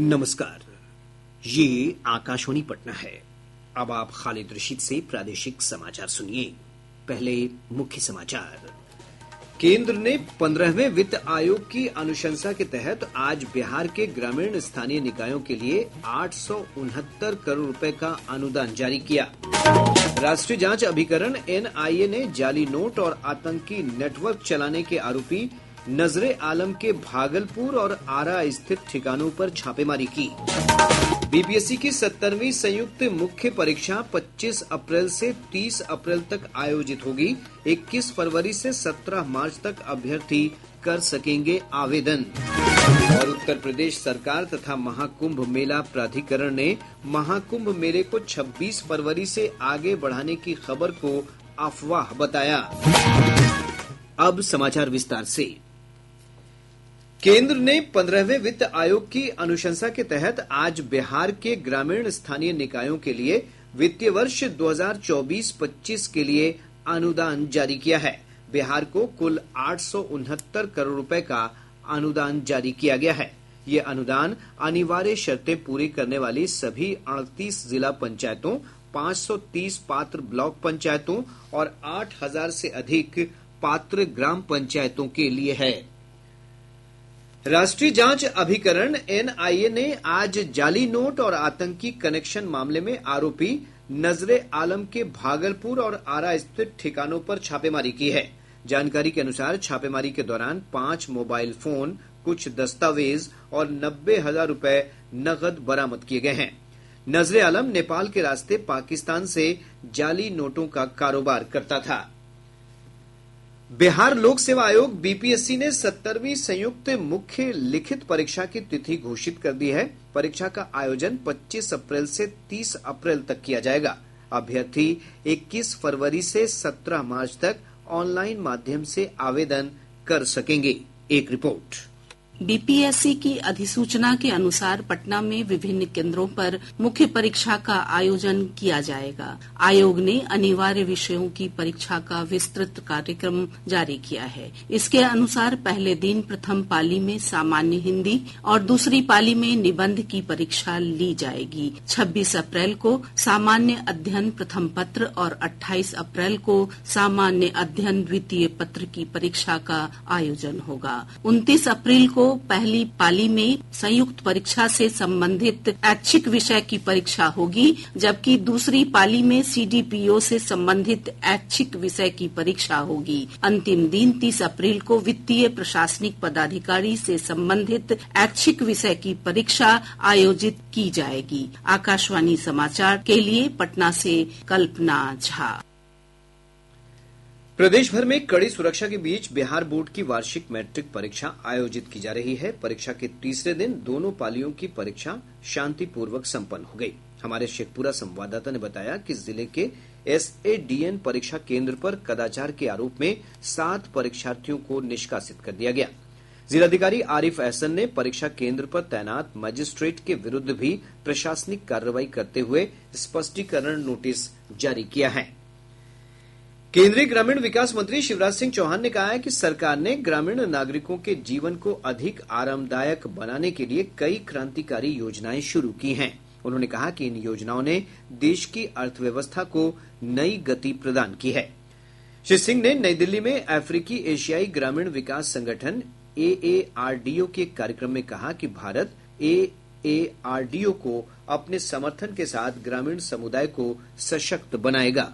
नमस्कार, ये आकाशवाणी पटना है। अब आप खालिद रशीद से प्रादेशिक समाचार सुनिए। पहले मुख्य समाचार। केंद्र ने 15वें वित्त आयोग की अनुशंसा के तहत आज बिहार के ग्रामीण स्थानीय निकायों के लिए 869 करोड़ रुपए का अनुदान जारी किया। राष्ट्रीय जांच अभिकरण NIA ने जाली नोट और आतंकी नेटवर्क चलाने के आरोपी नजरे आलम के भागलपुर और आरा स्थित ठिकानों पर छापेमारी की। BPSC की 70वीं संयुक्त मुख्य परीक्षा 25 अप्रैल से 30 अप्रैल तक आयोजित होगी। 21 फरवरी से 17 मार्च तक अभ्यर्थी कर सकेंगे आवेदन। और उत्तर प्रदेश सरकार तथा महाकुंभ मेला प्राधिकरण ने महाकुंभ मेले को 26 फरवरी से आगे बढ़ाने की खबर को अफवाह बताया। अब समाचार विस्तार से। केंद्र ने 15वें वित्त आयोग की अनुशंसा के तहत आज बिहार के ग्रामीण स्थानीय निकायों के लिए वित्तीय वर्ष 2024-25 के लिए अनुदान जारी किया है। बिहार को कुल 869 करोड़ रुपए का अनुदान जारी किया गया है। ये अनुदान अनिवार्य शर्तें पूरी करने वाली सभी 38 जिला पंचायतों, 530 पात्र ब्लॉक पंचायतों और 8000 से अधिक पात्र ग्राम पंचायतों के लिए है। राष्ट्रीय जांच अभिकरण NIA ने आज जाली नोट और आतंकी कनेक्शन मामले में आरोपी नजरे आलम के भागलपुर और आरा स्थित ठिकानों पर छापेमारी की है। जानकारी के अनुसार छापेमारी के दौरान 5 मोबाइल फोन, कुछ दस्तावेज और 90,000 रुपए नकद बरामद किए गए हैं। नजरे आलम नेपाल के रास्ते पाकिस्तान से जाली नोटों का कारोबार करता था। बिहार लोक सेवा आयोग BPSC ने 70वीं संयुक्त मुख्य लिखित परीक्षा की तिथि घोषित कर दी है। परीक्षा का आयोजन 25 अप्रैल से 30 अप्रैल तक किया जाएगा। अभ्यर्थी 21 फरवरी से 17 मार्च तक ऑनलाइन माध्यम से आवेदन कर सकेंगे। एक रिपोर्ट। BPSC की अधिसूचना के अनुसार पटना में विभिन्न केंद्रों पर मुख्य परीक्षा का आयोजन किया जाएगा। आयोग ने अनिवार्य विषयों की परीक्षा का विस्तृत कार्यक्रम जारी किया है। इसके अनुसार पहले दिन प्रथम पाली में सामान्य हिंदी और दूसरी पाली में निबंध की परीक्षा ली जाएगी। 26 अप्रैल को सामान्य अध्ययन प्रथम पत्र और 28 अप्रैल को सामान्य अध्ययन द्वितीय पत्र की परीक्षा का आयोजन होगा। 29 अप्रैल को पहली पाली में संयुक्त परीक्षा से संबंधित ऐच्छिक विषय की परीक्षा होगी, जबकि दूसरी पाली में CDPO से संबंधित ऐच्छिक विषय की परीक्षा होगी। अंतिम दिन 30 अप्रैल को वित्तीय प्रशासनिक पदाधिकारी से संबंधित ऐच्छिक विषय की परीक्षा आयोजित की जाएगी। आकाशवाणी समाचार के लिए पटना से कल्पना झा। प्रदेश भर में कड़ी सुरक्षा के बीच बिहार बोर्ड की वार्षिक मैट्रिक परीक्षा आयोजित की जा रही है। परीक्षा के तीसरे दिन दोनों पालियों की परीक्षा शांतिपूर्वक संपन्न हो गई। हमारे शेखपुरा संवाददाता ने बताया कि जिले के SADN परीक्षा केंद्र पर कदाचार के आरोप में 7 परीक्षार्थियों को निष्कासित कर दिया गया। जिलाधिकारी आरिफ एहसन ने परीक्षा केंद्र पर तैनात मजिस्ट्रेट के विरुद्ध भी प्रशासनिक कार्रवाई करते हुए स्पष्टीकरण नोटिस जारी किया है। केंद्रीय ग्रामीण विकास मंत्री शिवराज सिंह चौहान ने कहा है कि सरकार ने ग्रामीण नागरिकों के जीवन को अधिक आरामदायक बनाने के लिए कई क्रांतिकारी योजनाएं शुरू की हैं। उन्होंने कहा कि इन योजनाओं ने देश की अर्थव्यवस्था को नई गति प्रदान की है। श्री सिंह ने नई दिल्ली में अफ्रीकी एशियाई ग्रामीण विकास संगठन AARDO के कार्यक्रम में कहा कि भारत AARDO को अपने समर्थन के साथ ग्रामीण समुदाय को सशक्त बनाएगा।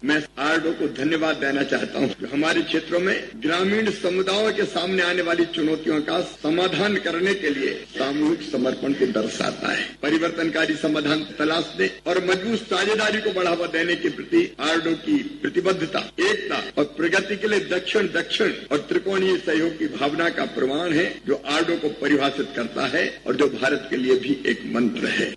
मैं आरडो को धन्यवाद देना चाहता हूं जो हमारे क्षेत्रों में ग्रामीण समुदायों के सामने आने वाली चुनौतियों का समाधान करने के लिए सामूहिक समर्पण को दर्शाता है। परिवर्तनकारी समाधान तलाशने और मजबूत साझेदारी को बढ़ावा देने के प्रति आरडो की प्रतिबद्धता, एकता और प्रगति के लिए दक्षिण दक्षिण और त्रिकोणीय सहयोग की भावना का प्रमाण है, जो आरडो को परिभाषित करता है और जो भारत के लिए भी एक मंत्र है।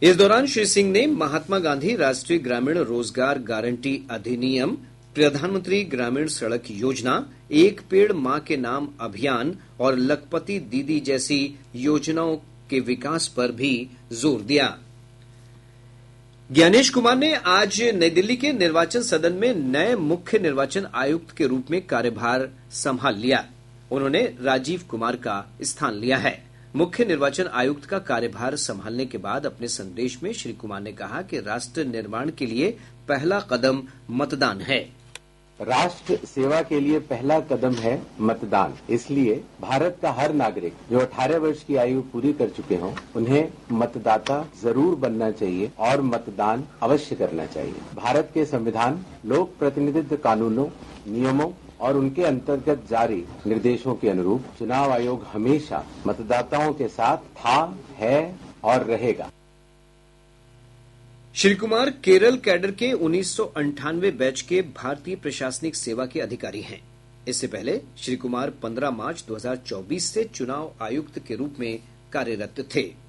इस दौरान श्री सिंह ने महात्मा गांधी राष्ट्रीय ग्रामीण रोजगार गारंटी अधिनियम, प्रधानमंत्री ग्रामीण सड़क योजना, एक पेड़ मां के नाम अभियान और लखपति दीदी जैसी योजनाओं के विकास पर भी जोर दिया। ज्ञानेश कुमार ने आज नई दिल्ली के निर्वाचन सदन में नए मुख्य निर्वाचन आयुक्त के रूप में कार्यभार संभाल लिया। उन्होंने राजीव कुमार का स्थान लिया है। मुख्य निर्वाचन आयुक्त का कार्यभार संभालने के बाद अपने संदेश में श्री कुमार ने कहा कि राष्ट्र निर्माण के लिए पहला कदम मतदान है। राष्ट्र सेवा के लिए पहला कदम है मतदान। इसलिए भारत का हर नागरिक जो 18 वर्ष की आयु पूरी कर चुके हों, उन्हें मतदाता जरूर बनना चाहिए और मतदान अवश्य करना चाहिए। भारत के संविधान, लोक प्रतिनिधित्व कानूनों, नियमों और उनके अंतर्गत जारी निर्देशों के अनुरूप चुनाव आयोग हमेशा मतदाताओं के साथ था, है और रहेगा। श्री कुमार केरल कैडर के 1998 बैच के भारतीय प्रशासनिक सेवा के अधिकारी हैं। इससे पहले श्री कुमार 15 मार्च 2024 से चुनाव आयुक्त के रूप में कार्यरत थे।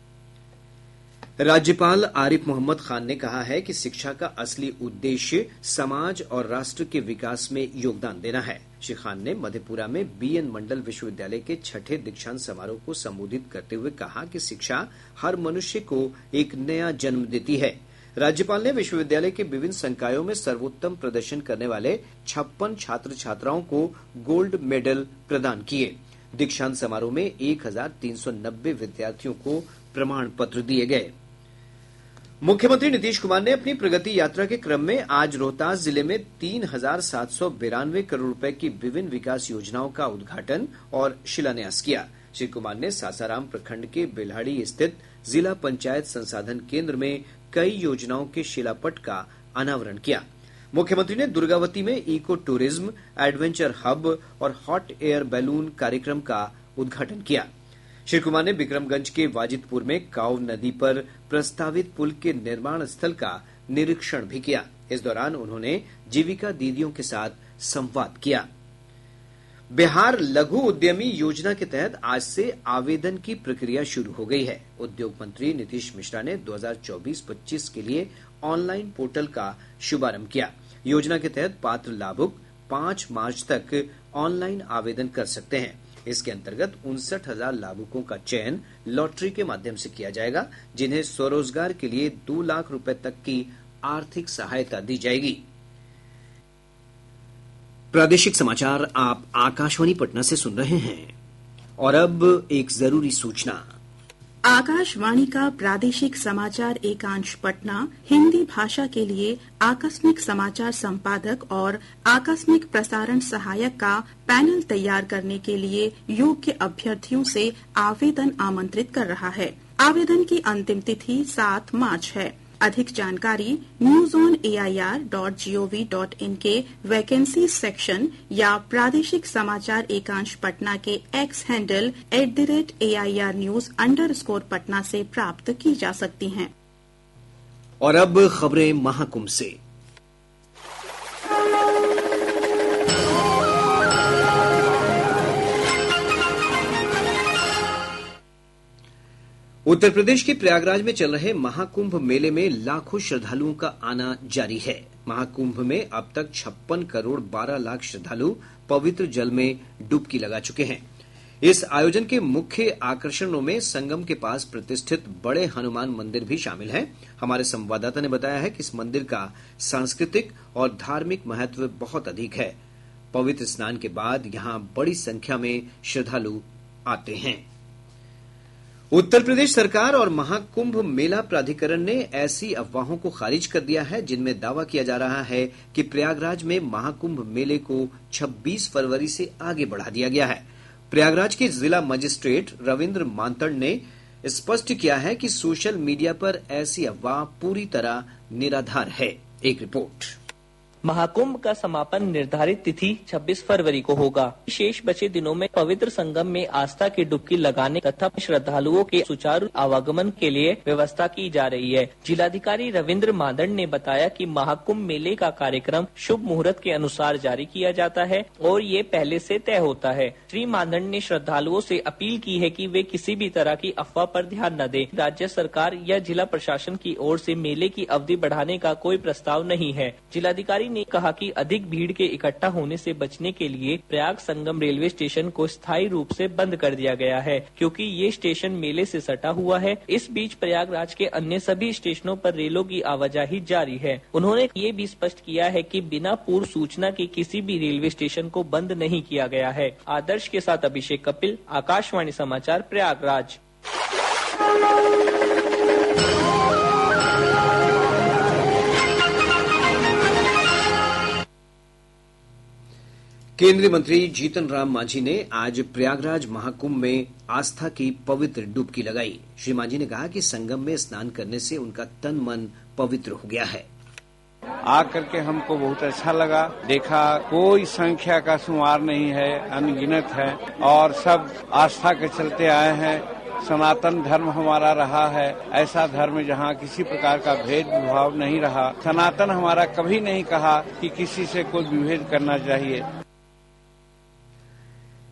राज्यपाल आरिफ मोहम्मद खान ने कहा है कि शिक्षा का असली उद्देश्य समाज और राष्ट्र के विकास में योगदान देना है। श्री खान ने मधेपुरा में बीएन मंडल विश्वविद्यालय के 6ठे दीक्षांत समारोह को संबोधित करते हुए कहा कि शिक्षा हर मनुष्य को एक नया जन्म देती है। राज्यपाल ने विश्वविद्यालय के विभिन्न संकायों में सर्वोत्तम प्रदर्शन करने वाले 56 छात्र छात्राओं को गोल्ड मेडल प्रदान किए। दीक्षांत समारोह में 1390 विद्यार्थियों को प्रमाण पत्र दिए गए। मुख्यमंत्री नीतीश कुमार ने अपनी प्रगति यात्रा के क्रम में आज रोहतास जिले में 3792 करोड़ रुपए की विभिन्न विकास योजनाओं का उद्घाटन और शिलान्यास किया। श्री कुमार ने सासाराम प्रखंड के बेल्हाड़ी स्थित जिला पंचायत संसाधन केंद्र में कई योजनाओं के शिलापट का अनावरण किया। मुख्यमंत्री ने दुर्गावती में इको टूरिज्म, एडवेंचर हब और हॉट एयर बैलून कार्यक्रम का उद्घाटन किया। श्री कुमार ने विक्रमगंज के वाजिदपुर में काव नदी पर प्रस्तावित पुल के निर्माण स्थल का निरीक्षण भी किया। इस दौरान उन्होंने जीविका दीदियों के साथ संवाद किया। बिहार लघु उद्यमी योजना के तहत आज से आवेदन की प्रक्रिया शुरू हो गई है। उद्योग मंत्री नीतीश मिश्रा ने 2024-25 के लिए ऑनलाइन पोर्टल का शुभारंभ किया। योजना के तहत पात्र लाभुक 5 मार्च तक ऑनलाइन आवेदन कर सकते हैं। इसके अंतर्गत 59,000 लाभुकों का चयन लॉटरी के माध्यम से किया जाएगा, जिन्हें स्वरोजगार के लिए 2 लाख रुपए तक की आर्थिक सहायता दी जाएगी। प्रादेशिक समाचार आप आकाशवाणी पटना से सुन रहे हैं। और अब एक जरूरी सूचना। आकाशवाणी का प्रादेशिक समाचार एकांश पटना हिंदी भाषा के लिए आकस्मिक समाचार संपादक और आकस्मिक प्रसारण सहायक का पैनल तैयार करने के लिए योग्य अभ्यर्थियों से आवेदन आमंत्रित कर रहा है। आवेदन की अंतिम तिथि 7 मार्च है। अधिक जानकारी newsonair.gov.in के वैकेंसी सेक्शन या प्रादेशिक समाचार एकांश पटना के एक्स हैंडल @AIR News_Patna से प्राप्त की जा सकती हैं। और अब खबरें महाकुंभ से। उत्तर प्रदेश के प्रयागराज में चल रहे महाकुंभ मेले में लाखों श्रद्धालुओं का आना जारी है। महाकुंभ में अब तक 56 करोड़ 12 लाख श्रद्धालु पवित्र जल में डुबकी लगा चुके हैं। इस आयोजन के मुख्य आकर्षणों में संगम के पास प्रतिष्ठित बड़े हनुमान मंदिर भी शामिल है। हमारे संवाददाता ने बताया है कि इस मंदिर का सांस्कृतिक और धार्मिक महत्व बहुत अधिक है। पवित्र स्नान के बाद यहां बड़ी संख्या में श्रद्धालु आते हैं। उत्तर प्रदेश सरकार और महाकुंभ मेला प्राधिकरण ने ऐसी अफवाहों को खारिज कर दिया है जिनमें दावा किया जा रहा है कि प्रयागराज में महाकुंभ मेले को 26 फरवरी से आगे बढ़ा दिया गया है। प्रयागराज के जिला मजिस्ट्रेट रविंद्र मांतड़ ने स्पष्ट किया है कि सोशल मीडिया पर ऐसी अफवाह पूरी तरह निराधार है। एक रिपोर्ट। महाकुंभ का समापन निर्धारित तिथि 26 फरवरी को होगा। शेष बचे दिनों में पवित्र संगम में आस्था की डुबकी लगाने तथा श्रद्धालुओं के सुचारू आवागमन के लिए व्यवस्था की जा रही है। जिलाधिकारी रविंद्र मांदड़ ने बताया कि महाकुंभ मेले का कार्यक्रम शुभ मुहूर्त के अनुसार जारी किया जाता है और ये पहले से तय होता है। श्री मांदड़ ने श्रद्धालुओं से अपील की है कि वे किसी भी तरह की अफवाह पर ध्यान न दें। राज्य सरकार या जिला प्रशासन की ओर से मेले की अवधि बढ़ाने का कोई प्रस्ताव नहीं है। जिलाधिकारी ने कहा कि अधिक भीड़ के इकट्ठा होने से बचने के लिए प्रयाग संगम रेलवे स्टेशन को स्थायी रूप से बंद कर दिया गया है, क्योंकि ये स्टेशन मेले से सटा हुआ है। इस बीच प्रयागराज के अन्य सभी स्टेशनों पर रेलों की आवाजाही जारी है। उन्होंने ये भी स्पष्ट किया है कि बिना पूर्व सूचना के किसी भी रेलवे स्टेशन को बंद नहीं किया गया है। आदर्श के साथ अभिषेक कपिल, आकाशवाणी समाचार, प्रयागराज। केंद्रीय मंत्री जीतन राम मांझी ने आज प्रयागराज महाकुंभ में आस्था की पवित्र डुबकी लगाई। श्री मांझी ने कहा कि संगम में स्नान करने से उनका तन मन पवित्र हो गया है। आकर के हमको बहुत अच्छा लगा। देखा कोई संख्या का शुमार नहीं है, अनगिनत है और सब आस्था के चलते आए हैं। सनातन धर्म हमारा रहा है ऐसा धर्म जहाँ किसी प्रकार का भेदभाव नहीं रहा। सनातन हमारा कभी नहीं कहा कि किसी से कोई विभेद करना चाहिए।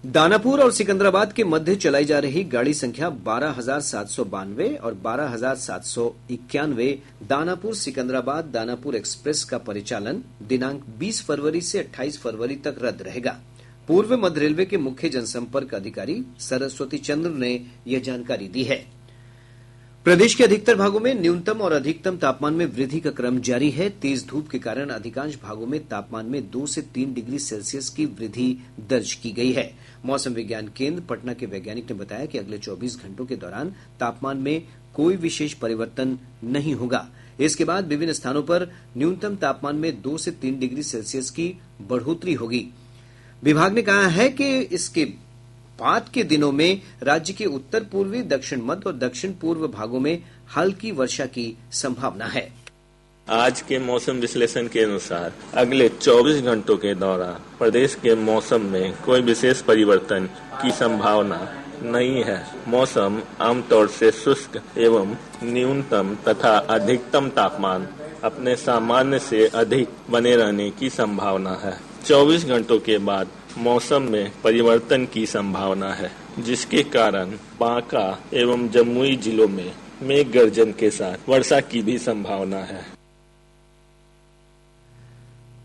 दानापुर और सिकंदराबाद के मध्य चलाई जा रही गाड़ी संख्या 12,792 और 12,791 दानापुर सिकंदराबाद दानापुर एक्सप्रेस का परिचालन दिनांक 20 फरवरी से 28 फरवरी तक रद्द रहेगा। पूर्व मध्य रेलवे के मुख्य जनसंपर्क अधिकारी सरस्वती चंद्र ने यह जानकारी दी है। प्रदेश के अधिकतर भागों में न्यूनतम और अधिकतम तापमान में वृद्धि का क्रम जारी है। तेज धूप के कारण अधिकांश भागों में तापमान में 2 से 3 डिग्री सेल्सियस की वृद्धि दर्ज की गई है। मौसम विज्ञान केंद्र पटना के वैज्ञानिक ने बताया कि अगले 24 घंटों के दौरान तापमान में कोई विशेष परिवर्तन नहीं होगा। इसके बाद विभिन्न स्थानों पर न्यूनतम तापमान में 2 से 3 डिग्री सेल्सियस की बढ़ोतरी होगी। विभाग ने कहा है कि इसके बाद के दिनों में राज्य के उत्तर पूर्वी, दक्षिण मध्य और दक्षिण पूर्व भागों में हल्की वर्षा की संभावना है। आज के मौसम विश्लेषण के अनुसार अगले 24 घंटों के दौरान प्रदेश के मौसम में कोई विशेष परिवर्तन की संभावना नहीं है। मौसम आमतौर से शुष्क एवं न्यूनतम तथा अधिकतम तापमान अपने सामान्य से अधिक बने रहने की संभावना है। 24 घंटों के बाद मौसम में परिवर्तन की संभावना है, जिसके कारण बांका एवं जमुई जिलों में मेघ गर्जन के साथ वर्षा की भी संभावना है।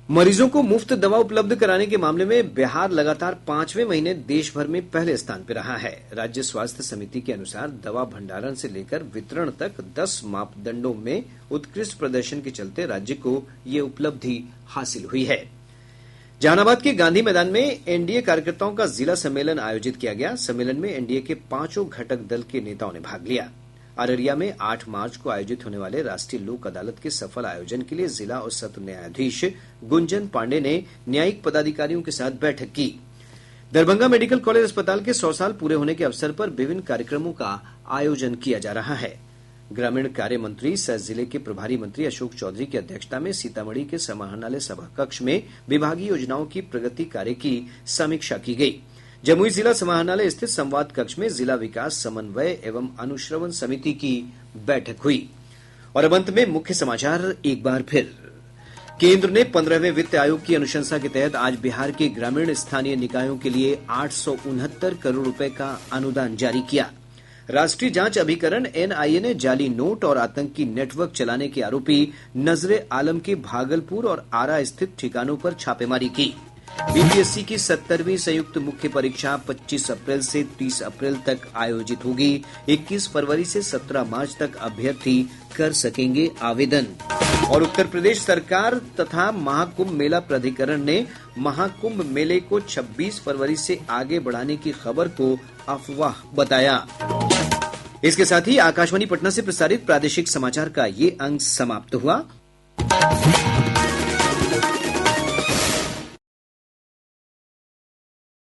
मरीजों को मुफ्त दवा उपलब्ध कराने के मामले में बिहार लगातार 5वें महीने देश भर में पहले स्थान पर रहा है। राज्य स्वास्थ्य समिति के अनुसार दवा भंडारण से लेकर वितरण तक 10 मापदंडों में उत्कृष्ट प्रदर्शन के चलते राज्य को ये उपलब्धि हासिल हुई है। जहानाबाद के गांधी मैदान में एनडीए कार्यकर्ताओं का जिला सम्मेलन आयोजित किया गया। सम्मेलन में एनडीए के 5 घटक दल के नेताओं ने भाग लिया। अररिया में 8 मार्च को आयोजित होने वाले राष्ट्रीय लोक अदालत के सफल आयोजन के लिए जिला और सत्र न्यायाधीश गुंजन पांडे ने न्यायिक पदाधिकारियों के साथ बैठक की। दरभंगा मेडिकल कॉलेज अस्पताल के 100 साल पूरे होने के अवसर पर विभिन्न कार्यक्रमों का आयोजन किया जा रहा है। ग्रामीण कार्य मंत्री सह जिले के प्रभारी मंत्री अशोक चौधरी की अध्यक्षता में सीतामढ़ी के समाहरणालय सभा कक्ष में विभागीय योजनाओं की प्रगति कार्य की समीक्षा की गई। जमुई जिला समाहरणालय स्थित संवाद कक्ष में जिला विकास समन्वय एवं अनुश्रवण समिति की बैठक हुई। और अब अंत में मुख्य समाचार एक बार फिर। केंद्र ने 15वें वित्त आयोग की अनुशंसा के तहत आज बिहार के ग्रामीण स्थानीय निकायों के लिए 869 करोड़ रुपए का अनुदान जारी किया। राष्ट्रीय जांच अभिकरण एनआईए ने जाली नोट और आतंकी नेटवर्क चलाने के आरोपी नजरे आलम के भागलपुर और आरा स्थित ठिकानों पर छापेमारी की। बीपीएससी की 70वीं संयुक्त मुख्य परीक्षा 25 अप्रैल से 30 अप्रैल तक आयोजित होगी। 21 फरवरी से 17 मार्च तक अभ्यर्थी कर सकेंगे आवेदन। और उत्तर प्रदेश सरकार तथा महाकुंभ मेला प्राधिकरण ने महाकुंभ मेले को 26 फरवरी से आगे बढ़ाने की खबर को अफवाह बताया। इसके साथ ही आकाशवाणी पटना से प्रसारित प्रादेशिक समाचार का ये अंक समाप्त हुआ।